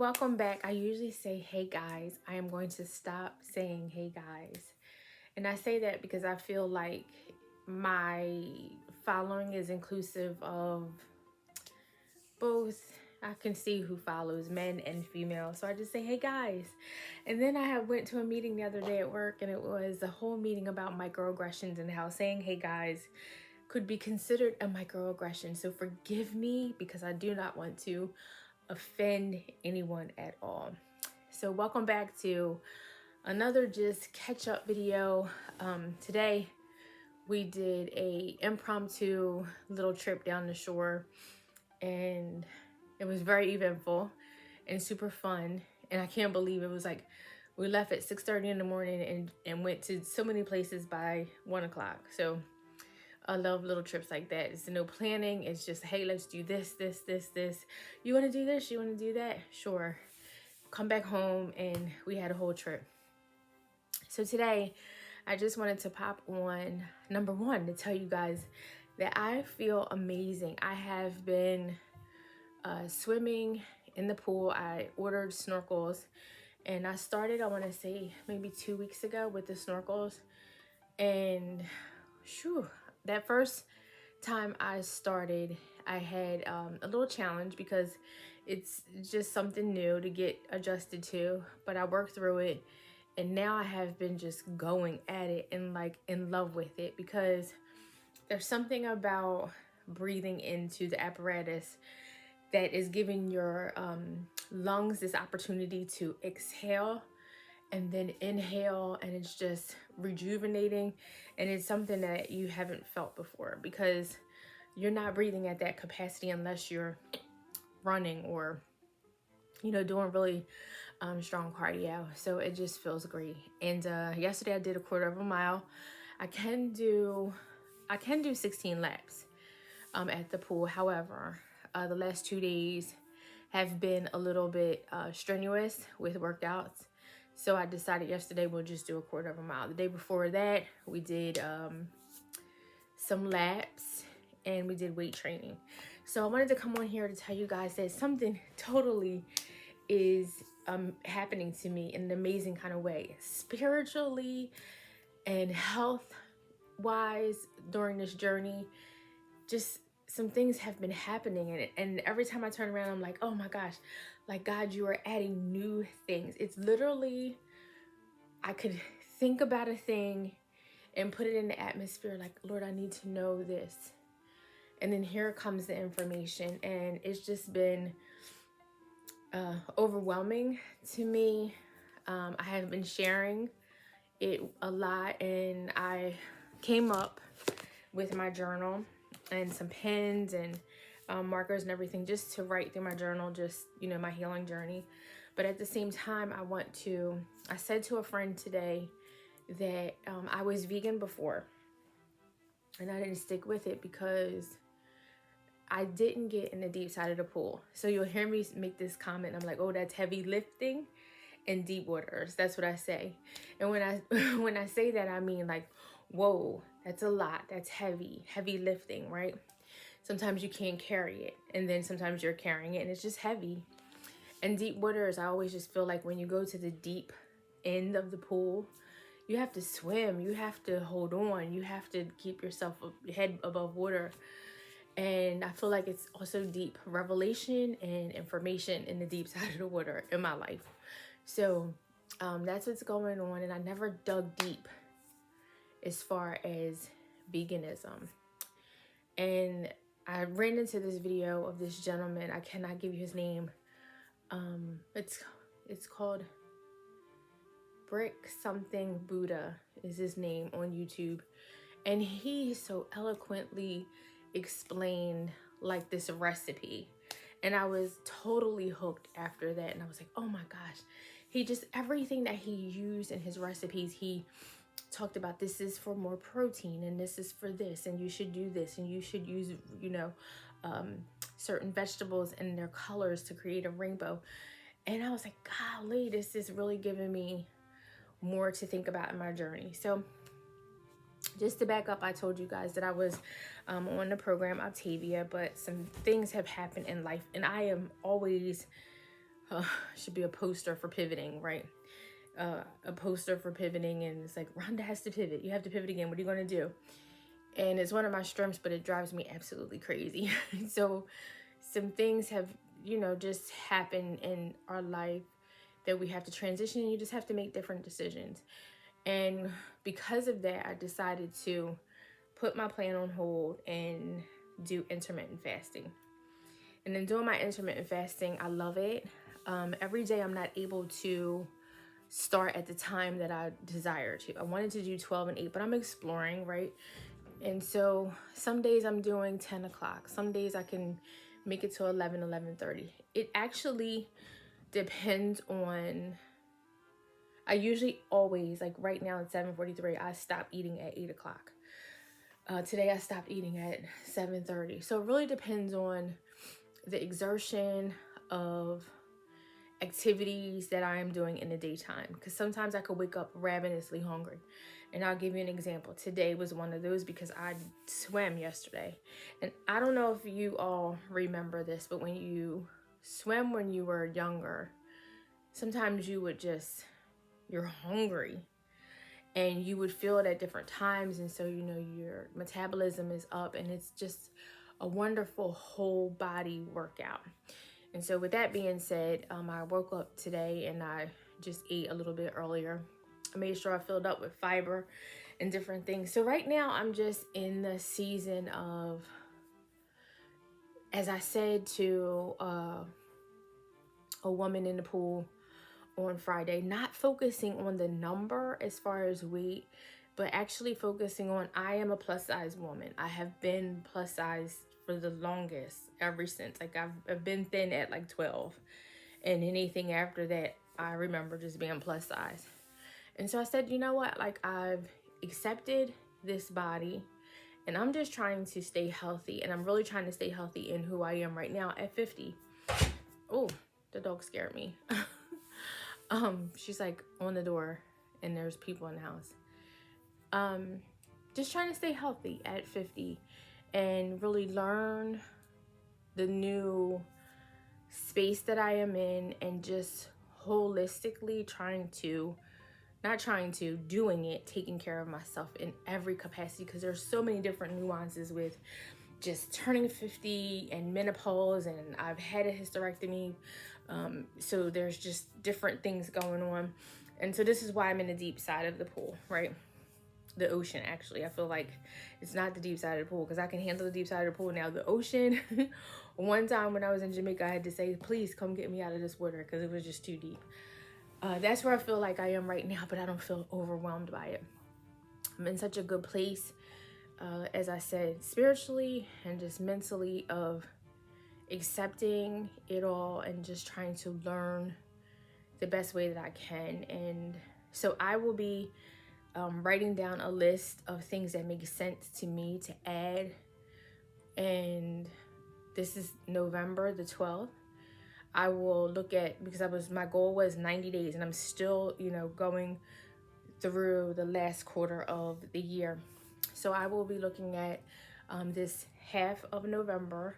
welcome back. I usually say, hey guys. I am going to stop saying, hey guys. And I say that because I feel like my following is inclusive of both. I can see who follows, men and female. So I just say, hey guys. And then I went to a meeting the other day at work, and it was a whole meeting about microaggressions and how saying, hey guys, could be considered a microaggression. So forgive me because I do not want to offend anyone at all. So welcome back to another just catch up video. Today we did a impromptu little trip down the shore, and it was very eventful and super fun. And I can't believe it was like we left at 6:30 in the morning and went to so many places by 1 o'clock. So I love little trips like that. It's no planning. It's just, hey, let's do this. You want to do this? You want to do that? Sure. Come back home, and we had a whole trip. So today, I just wanted to pop on number one to tell you guys that I feel amazing. I have been swimming in the pool. I ordered snorkels, and I started, I want to say, maybe 2 weeks ago with the snorkels. And shoo, that first time I started, I had a little challenge because it's just something new to get adjusted to, but I worked through it, and now I have been just going at it and like in love with it, because there's something about breathing into the apparatus that is giving your lungs this opportunity to exhale and then inhale, and it's just rejuvenating, and it's something that you haven't felt before, because you're not breathing at that capacity unless you're running or doing really strong cardio. So it just feels great. And yesterday I did a quarter of a mile. I can do 16 laps at the pool. However, the last 2 days have been a little bit strenuous with workouts. So I decided yesterday we'll just do a quarter of a mile. The day before that, we did some laps and we did weight training. So I wanted to come on here to tell you guys that something totally is happening to me in an amazing kind of way, spiritually and health-wise during this journey. Just some things have been happening in it, and every time I turn around, I'm like, oh my gosh, like, God, you are adding new things. It's literally, I could think about a thing and put it in the atmosphere, like, Lord, I need to know this. And then here comes the information, and it's just been overwhelming to me. I have been sharing it a lot, and I came up with my journal and some pens and markers and everything just to write through my journal, just, my healing journey. But at the same time, I said to a friend today that I was vegan before, and I didn't stick with it because I didn't get in the deep side of the pool. So you'll hear me make this comment. I'm like, oh, that's heavy lifting in deep waters. That's what I say. And when I say that, I mean like, whoa, that's a lot. That's heavy lifting, right? Sometimes you can't carry it, and then sometimes you're carrying it and it's just heavy. And deep waters, I always just feel like when you go to the deep end of the pool, you have to swim, you have to hold on, you have to keep yourself head above water. And I feel like it's also deep revelation and information in the deep side of the water in my life. So that's what's going on. And I never dug deep as far as veganism. And I ran into this video of this gentleman. I cannot give you his name. It's called Brick Something Buddha is his name on YouTube. And he so eloquently explained like this recipe, and I was totally hooked after that. And I was like, oh my gosh, he just, everything that he used in his recipes, he talked about, this is for more protein, and this is for this, and you should do this, and you should use certain vegetables and their colors to create a rainbow. And I was like, golly, this is really giving me more to think about in my journey. So just to back up, I told you guys that I was on the program Octavia, but some things have happened in life, and I am always should be a poster for pivoting, right? A poster for pivoting, and it's like, Rhonda has to pivot. You have to pivot again. What are you going to do? And it's one of my strengths, but it drives me absolutely crazy. So some things have, just happened in our life that we have to transition, and you just have to make different decisions. And because of that, I decided to put my plan on hold and do intermittent fasting. And then doing my intermittent fasting, I love it. Every day I'm not able to start at the time that I desire to. I wanted to do 12 and 8, but I'm exploring, right? And so some days I'm doing 10 o'clock. Some days I can make it to 11, 11:30. It actually depends on, I usually always, like right now at 7:43, I stop eating at 8 o'clock. Today I stopped eating at 7:30. So it really depends on the exertion of activities that I am doing in the daytime, because sometimes I could wake up ravenously hungry. And I'll give you an example. Today was one of those because I swam yesterday. And I don't know if you all remember this, but when you swam when you were younger, sometimes you would you're hungry and you would feel it at different times. And so, your metabolism is up, and it's just a wonderful whole body workout. And so with that being said, I woke up today and I just ate a little bit earlier. I made sure I filled up with fiber and different things. So right now I'm just in the season of, as I said to a woman in the pool on Friday, not focusing on the number as far as weight, but actually focusing on, I am a plus size woman. I have been plus size for the longest, ever since. Like I've been thin at like 12, and anything after that, I remember just being plus size. And so I said, you know what? Like, I've accepted this body, and I'm just trying to stay healthy, and I'm really trying to stay healthy in who I am right now at 50. Oh, the dog scared me. She's like on the door, and there's people in the house. Just trying to stay healthy at 50 and really learn the new space that I am in, and just holistically doing it, taking care of myself in every capacity, because there's so many different nuances with just turning 50 and menopause, and I've had a hysterectomy. So there's just different things going on. And so this is why I'm in the deep side of the pool, right? The ocean, actually. I feel like it's not the deep side of the pool, because I can handle the deep side of the pool. Now the ocean, one time when I was in Jamaica, I had to say, please come get me out of this water, because it was just too deep. That's where I feel like I am right now, but I don't feel overwhelmed by it. I'm in such a good place, as I said, spiritually and just mentally, of accepting it all and just trying to learn the best way that I can. And so I will be writing down a list of things that make sense to me to add. And this is November the 12th. I will look at, because my goal was 90 days, and I'm still, going through the last quarter of the year. So I will be looking at this half of November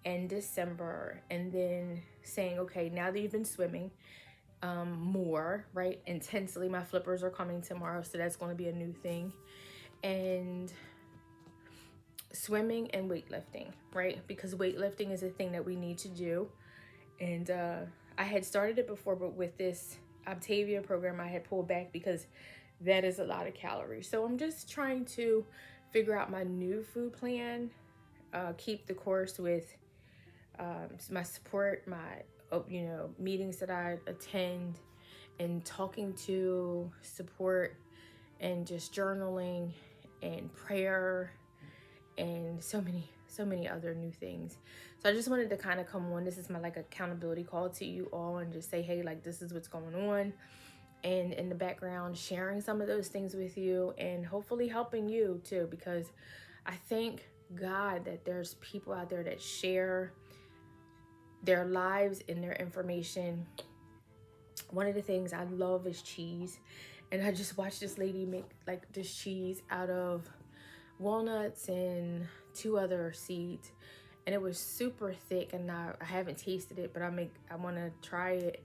and December, and then saying, okay, now that you've been swimming more, right, intensely, my flippers are coming tomorrow, so that's going to be a new thing. And swimming and weightlifting, right? Because weightlifting is a thing that we need to do. And I had started it before, but with this Optavia program, I had pulled back because that is a lot of calories. So I'm just trying to figure out my new food plan, keep the course with my support, my meetings that I attend, and talking to support, and just journaling and prayer, and so many other new things. So I just wanted to kind of come on. This is my accountability call to you all, and just say, hey, this is what's going on, and in the background sharing some of those things with you, and hopefully helping you too, because I thank God that there's people out there that share their lives and their information. One of the things I love is cheese, and I just watched this lady make this cheese out of walnuts and 2 other seeds, and it was super thick, and I haven't tasted it, but I want to try it.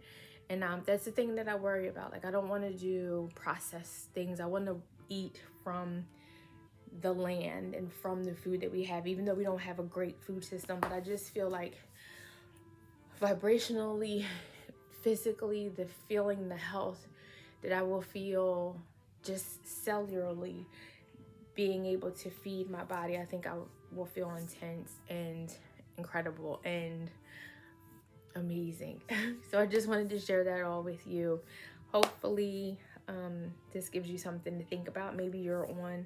And that's the thing that I worry about. Like, I don't want to do processed things. I want to eat from the land and from the food that we have, even though we don't have a great food system. But I just feel like vibrationally, physically, the feeling, the health that I will feel just cellularly being able to feed my body, I think I will feel intense and incredible and amazing. So I just wanted to share that all with you. Hopefully, this gives you something to think about. Maybe you're on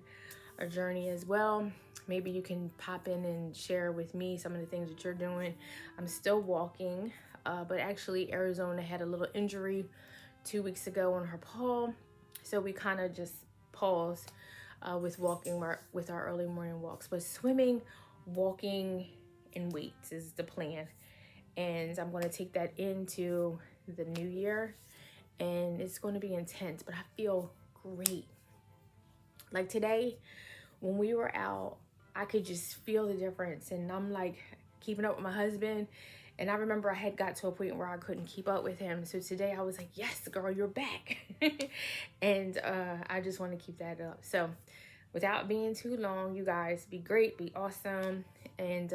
a journey as well. Maybe you can pop in and share with me some of the things that you're doing. I'm still walking, but actually Arizona had a little injury 2 weeks ago on her paw, so we kind of just paused with walking with our early morning walks. But swimming, walking, and weights is the plan, and I'm going to take that into the new year, and it's going to be intense, but I feel great. Like today, when we were out, I could just feel the difference, and I'm like keeping up with my husband, and I remember I had got to a point where I couldn't keep up with him. So today I was like, yes, girl, you're back. And I just want to keep that up. So without being too long, you guys, be great, be awesome, and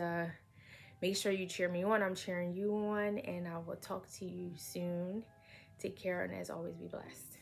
make sure you cheer me on. I'm cheering you on, and I will talk to you soon. Take care, and as always, be blessed.